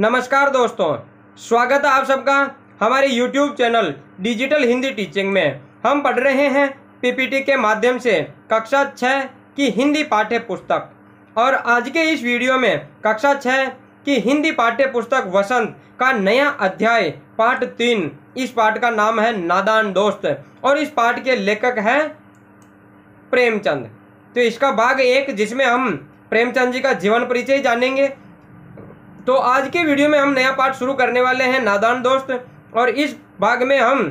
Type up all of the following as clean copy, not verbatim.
नमस्कार दोस्तों, स्वागत है आप सबका हमारे YouTube channel digital Hindi teaching में। हम पढ़ रहे हैं पीपीटी के माध्यम से कक्षा 6 की हिंदी पाठ्य पुस्तक। और आज के इस वीडियो में कक्षा 6 की हिंदी पाठ्य पुस्तक वसंत का नया अध्याय पाठ 3। इस पाठ का नाम है नादान दोस्त और इस पाठ के लेखक हैं प्रेमचंद। तो इसका भाग 1 जिसमें हम प्रेमचंद जी का जीवन परिचय जानेंगे। तो आज के वीडियो में हम नया पाठ शुरू करने वाले हैं नादान दोस्त, और इस भाग में हम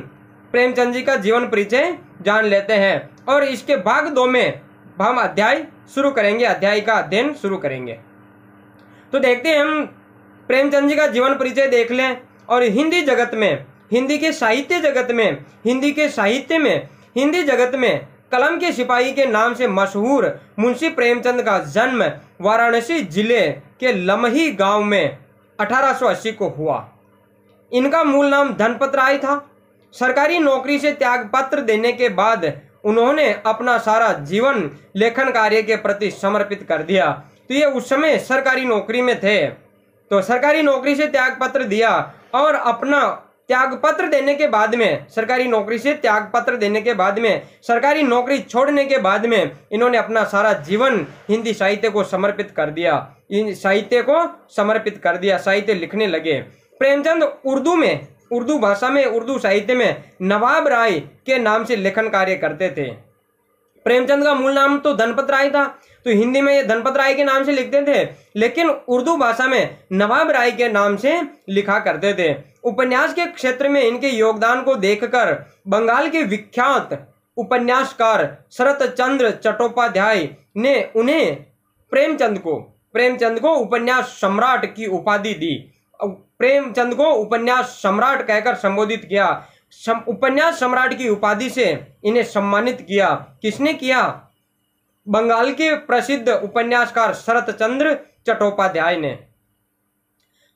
प्रेमचंद जी का जीवन परिचय जान लेते हैं और इसके भाग 2 में हम अध्याय शुरू करेंगे, अध्याय का अध्ययन शुरू करेंगे। तो देखते हैं, हम प्रेमचंद जी का जीवन परिचय देख लें। और हिंदी जगत में, हिंदी के साहित्य जगत में, हिंदी के साहित्य में, हिंदी जगत में कलम के सिपाही के नाम से मशहूर मुंशी प्रेमचंद का जन्म वाराणसी जिले के लमही गांव में 1880 को हुआ। इनका मूल नाम धनपत राय था। सरकारी नौकरी से त्यागपत्र देने के बाद उन्होंने अपना सारा जीवन लेखन कार्य के प्रति समर्पित कर दिया। तो ये उस समय सरकारी नौकरी में थे, तो सरकारी नौकरी से त्यागपत्र दिया और अपना त्यागपत्र देने के बाद में, सरकारी नौकरी से त्यागपत्र देने के बाद में, सरकारी नौकरी छोड़ने के बाद में इन्होंने अपना सारा जीवन हिंदी साहित्य को समर्पित कर दिया। इन साहित्य को समर्पित कर दिया, साहित्य लिखने लगे। प्रेमचंद उर्दू भाषा में, उर्दू साहित्य में नवाब राय के नाम से लेखन कार्य करते थे। प्रेमचंद का मूल नाम तो धनपत राय था, तो हिंदी में ये धनपत राय के नाम से लिखते थे, लेकिन उर्दू भाषा में नवाब राय के नाम से लिखा करते थे। उपन्यास के क्षेत्र में इनके योगदान को देखकर बंगाल के विख्यात उपन्यासकार शरत चंद्र चट्टोपाध्याय ने उन्हें प्रेमचंद को उपन्यास सम्राट की उपाधि दी। प्रेमचंद को उपन्यास सम्राट कहकर संबोधित किया। उपन्यास सम्राट की उपाधि से इन्हें सम्मानित किया। किसने किया? बंगाल के प्रसिद्ध उपन्यासकार शरत चंद्र चट्टोपाध्याय ने।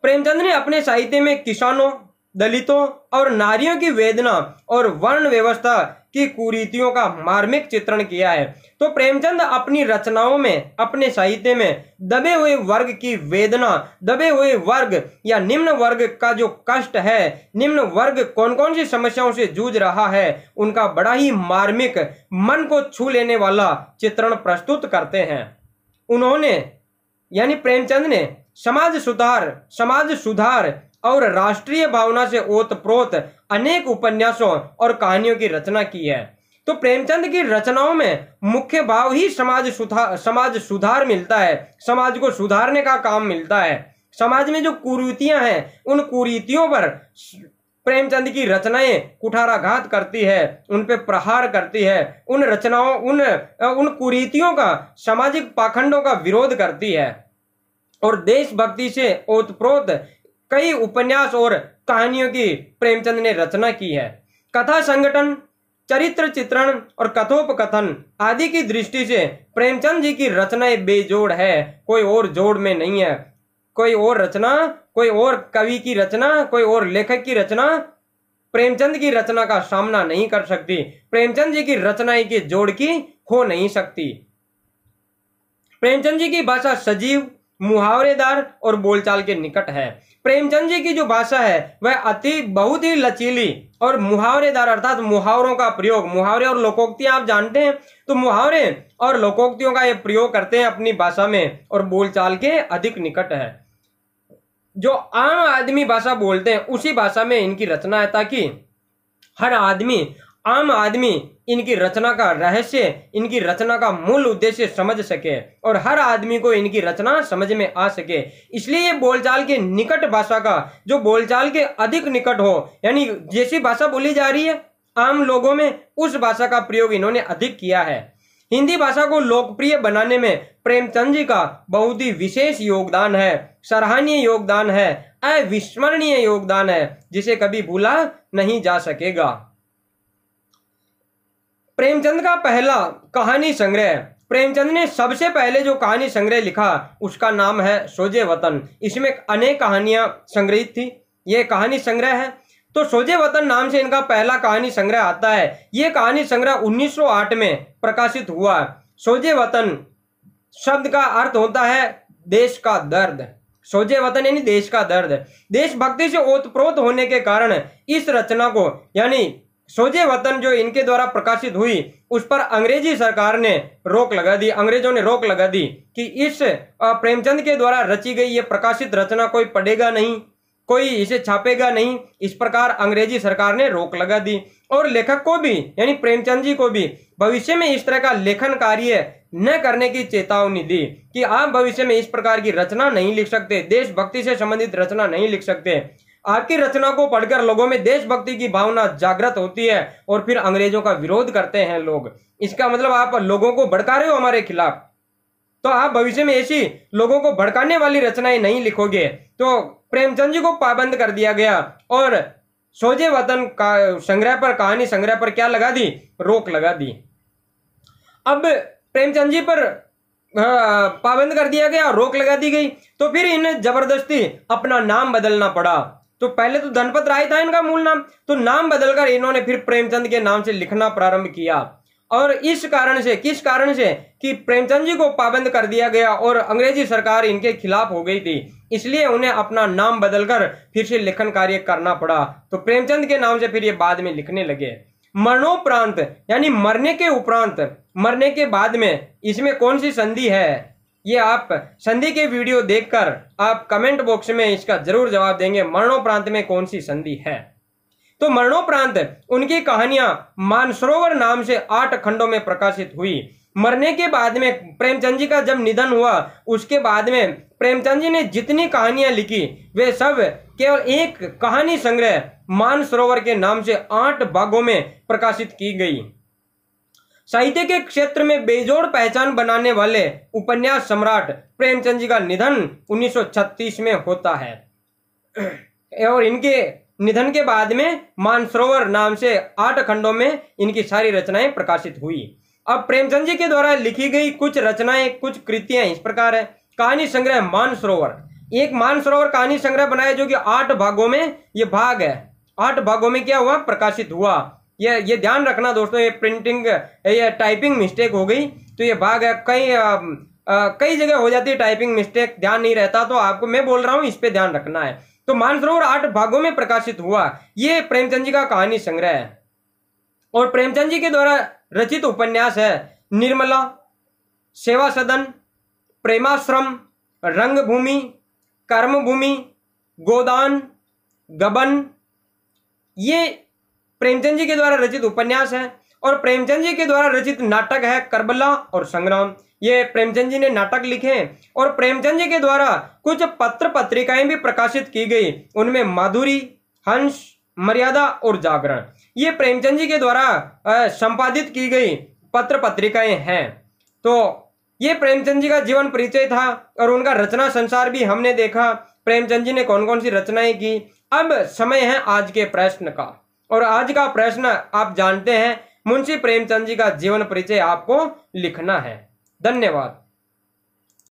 प्रेमचंद ने अपने साहित्य में किसानों, दलितों और नारियों की वेदना और वर्ण व्यवस्था की कुरीतियों का मार्मिक चित्रण किया है। तो प्रेमचंद अपनी रचनाओं में, अपने साहित्य में दबे हुए वर्ग की वेदना, दबे हुए वर्ग या निम्न वर्ग का जो कष्ट है, निम्न वर्ग कौन कौन सी समस्याओं से जूझ रहा है, उनका बड़ा ही मार्मिक, मन को छू लेने वाला चित्रण प्रस्तुत करते हैं। उन्होंने यानी प्रेमचंद ने समाज सुधार और राष्ट्रीय भावना से ओतप्रोत अनेक उपन्यासों और कहानियों की रचना की है। तो प्रेमचंद की रचनाओं में मुख्य भाव ही समाज सुधार मिलता है, समाज को सुधारने का काम मिलता है। समाज में जो कुरीतियां हैं, उन कुरीतियों पर प्रेमचंद की रचनाएं कुठाराघात करती है, उन पे प्रहार करती है, उन रचनाओं, उन कुरीतियों का, सामाजिक पाखंडों का विरोध करती है। और देशभक्ति से ओतप्रोत कई उपन्यास और कहानियों की प्रेमचंद ने रचना की है। कथा संगठन, चरित्र चित्रण और कथोपकथन आदि की दृष्टि से प्रेमचंद जी की रचनाएं बेजोड़ है, कोई और जोड़ में नहीं है। कोई और रचना, कोई और कवि की रचना, कोई और लेखक की रचना प्रेमचंद की रचना का सामना नहीं कर सकती। प्रेमचंद जी की रचनाएं के जोड़ की हो नहीं सकती। प्रेमचंद जी की भाषा सजीव, मुहावरेदार और बोलचाल के निकट है। प्रेमचंद जी की जो भाषा है वह बहुत ही लचीली और मुहावरेदार, अर्थात मुहावरों का प्रयोग, मुहावरे और लोकोक्तियां आप जानते हैं, तो मुहावरे और लोकोक्तियों का ये प्रयोग करते हैं अपनी भाषा में, और बोलचाल के अधिक निकट है। जो आम आदमी भाषा बोलते हैं उसी भाषा में इनकी रचना है, ताकि हर आदमी, आम आदमी इनकी रचना का रहस्य, इनकी रचना का मूल उद्देश्य समझ सके और हर आदमी को इनकी रचना समझ में आ सके। इसलिए ये बोलचाल के निकट भाषा का, जो बोलचाल के अधिक निकट हो, यानी जैसी भाषा बोली जा रही है आम लोगों में, उस भाषा का प्रयोग इन्होंने अधिक किया है। हिंदी भाषा को लोकप्रिय बनाने में प्रेमचंद जी का बहुत ही विशेष योगदान है, सराहनीय योगदान है, अविस्मरणीय योगदान है, जिसे कभी भूला नहीं जा सकेगा। प्रेमचंद का पहला कहानी संग्रह, प्रेमचंद ने सबसे पहले जो कहानी संग्रह लिखा उसका नाम है सोजे वतन। इसमें अनेक कहानियां संग्रहित थी, ये कहानी संग्रह है। तो सोजे वतन नाम से इनका पहला कहानी संग्रह आता है। ये कहानी संग्रह 1908 में प्रकाशित हुआ। सोजे वतन शब्द का अर्थ होता है देश का दर्द। सोजे वतन यानी देश का दर्द। देशभक्ति से ओतप्रोत होने के कारण इस रचना को यानी सोजे वतन जो इनके द्वारा प्रकाशित हुई उस पर अंग्रेजी सरकार ने रोक लगा दी, अंग्रेजों ने रोक लगा दी कि इस प्रेमचंद के द्वारा रची गई ये प्रकाशित रचना कोई पढ़ेगा नहीं, कोई इसे छापेगा नहीं। इस प्रकार अंग्रेजी सरकार ने रोक लगा दी और लेखक को भी यानी प्रेमचंद जी को भी भविष्य में इस तरह का लेखन कार्य न करने की चेतावनी दी कि आप भविष्य में इस प्रकार की रचना नहीं लिख सकते, देशभक्ति से संबंधित रचना नहीं लिख सकते। आपकी रचना को पढ़कर लोगों में देशभक्ति की भावना जागृत होती है और फिर अंग्रेजों का विरोध करते हैं लोग। इसका मतलब आप लोगों को भड़का रहे हो हमारे खिलाफ, तो आप भविष्य में ऐसी लोगों को भड़काने वाली रचनाएं नहीं लिखोगे। तो प्रेमचंद जी को पाबंद कर दिया गया और सोजे वतन का संग्रह पर, कहानी संग्रह पर क्या लगा दी, रोक लगा दी। अब प्रेमचंद जी पर पाबंद कर दिया गया, रोक लगा दी गई, तो फिर इन्हें जबरदस्ती अपना नाम बदलना पड़ा। तो पहले तो धनपत राय था इनका मूल नाम, तो नाम बदलकर इन्होंने फिर प्रेमचंद के नाम से लिखना प्रारंभ किया। और इस कारण से, किस कारण से कि प्रेमचंद जी को पाबंद कर दिया गया और अंग्रेजी सरकार इनके खिलाफ हो गई थी, इसलिए उन्हें अपना नाम बदलकर फिर से लेखन कार्य करना पड़ा। तो प्रेमचंद के नाम से फिर ये बाद में लिखने लगे। मरणोपरांत यानी मरने के उपरांत, मरने के बाद में इसमें कौन सी संधि है, ये आप संधि के वीडियो देखकर आप कमेंट बॉक्स में इसका जरूर जवाब देंगे, मरणोपरांत में कौन सी संधि है। तो मरणोपरांत उनकी कहानियां मानसरोवर नाम से 8 खंडों में प्रकाशित हुई। मरने के बाद में प्रेमचंद जी का जब निधन हुआ उसके बाद में प्रेमचंद जी ने जितनी कहानियां लिखी वे सब केवल एक कहानी संग्रह मानसरोवर के नाम से 8 भागों में प्रकाशित की गई। साहित्य के क्षेत्र में बेजोड़ पहचान बनाने वाले उपन्यास सम्राट प्रेमचंद जी का निधन 1936 में होता है और इनके निधन के बाद में मानसरोवर नाम से 8 खंडों में इनकी सारी रचनाएं प्रकाशित हुई। अब प्रेमचंद जी के द्वारा लिखी गई कुछ रचनाएं, कुछ कृतियां इस प्रकार है। कहानी संग्रह मानसरोवर, एक मानसरोवर कहानी संग्रह बनाया जो कि 8 भागों में ये भाग है, 8 भागों में क्या हुआ, प्रकाशित हुआ। ये ध्यान रखना दोस्तों, ये प्रिंटिंग ये टाइपिंग मिस्टेक हो गई तो ये भाग है, कई जगह हो जाती है टाइपिंग मिस्टेक, ध्यान नहीं रहता, तो आपको मैं बोल रहा हूं इस पे ध्यान रखना है। तो मानसरोवर 8 भागों में प्रकाशित हुआ, ये प्रेमचंद जी का कहानी संग्रह है। और प्रेमचंद जी के द्वारा रचित उपन्यास है निर्मला, सेवा सदन, प्रेमाश्रम, रंगभूमि, कर्मभूमि, गोदान, गबन, ये प्रेमचंद जी के द्वारा रचित उपन्यास है। और प्रेमचंद जी के द्वारा रचित नाटक है करबला और संग्राम, ये प्रेमचंद जी ने नाटक लिखे। और प्रेमचंद जी के द्वारा कुछ पत्र पत्रिकाएं भी प्रकाशित की गई, उनमें माधुरी, हंस, मर्यादा और जागरण, ये प्रेमचंद जी के द्वारा संपादित की गई पत्र पत्रिकाएं हैं। तो ये प्रेमचंद जी का जीवन परिचय था और उनका रचना संसार भी हमने देखा, प्रेमचंद जी ने कौन कौन सी रचनाएं की। अब समय है आज के प्रश्न का, और आज का प्रश्न आप जानते हैं, मुंशी प्रेमचंद जी का जीवन परिचय आपको लिखना है। धन्यवाद।